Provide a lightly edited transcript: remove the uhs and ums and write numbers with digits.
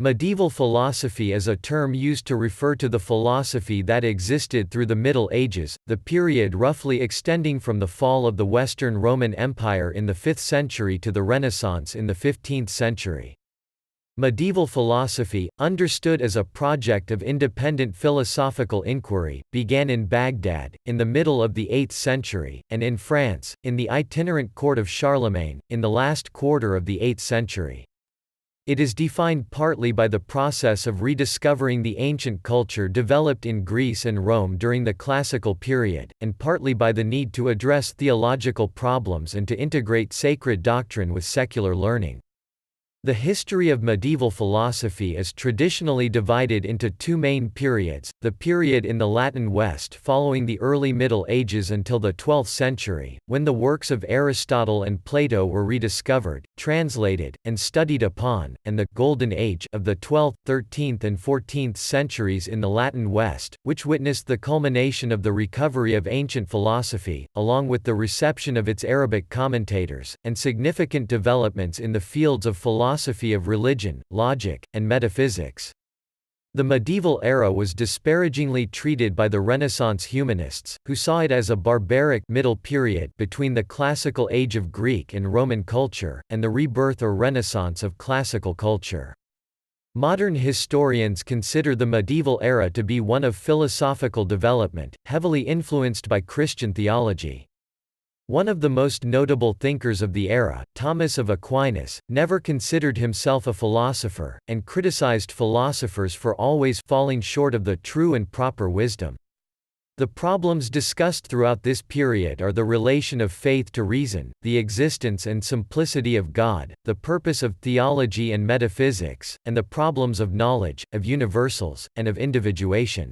Medieval philosophy is a term used to refer to the philosophy that existed through the Middle Ages, the period roughly extending from the fall of the Western Roman Empire in the 5th century to the Renaissance in the 15th century. Medieval philosophy, understood as a project of independent philosophical inquiry, began in Baghdad, in the middle of the 8th century, and in France, in the itinerant court of Charlemagne, in the last quarter of the 8th century. It is defined partly by the process of rediscovering the ancient culture developed in Greece and Rome during the classical period, and partly by the need to address theological problems and to integrate sacred doctrine with secular learning. The history of medieval philosophy is traditionally divided into two main periods: the period in the Latin West following the early Middle Ages until the 12th century, when the works of Aristotle and Plato were rediscovered, translated, and studied upon, and the Golden Age of the 12th, 13th and 14th centuries in the Latin West, which witnessed the culmination of the recovery of ancient philosophy, along with the reception of its Arabic commentators, and significant developments in the fields of philosophy of religion, logic, and metaphysics. The medieval era was disparagingly treated by the Renaissance humanists, who saw it as a barbaric middle period between the classical age of Greek and Roman culture, and the rebirth or renaissance of classical culture. Modern historians consider the medieval era to be one of philosophical development, heavily influenced by Christian theology. One of the most notable thinkers of the era, Thomas of Aquinas, never considered himself a philosopher, and criticized philosophers for always falling short of the true and proper wisdom. The problems discussed throughout this period are the relation of faith to reason, the existence and simplicity of God, the purpose of theology and metaphysics, and the problems of knowledge, of universals, and of individuation.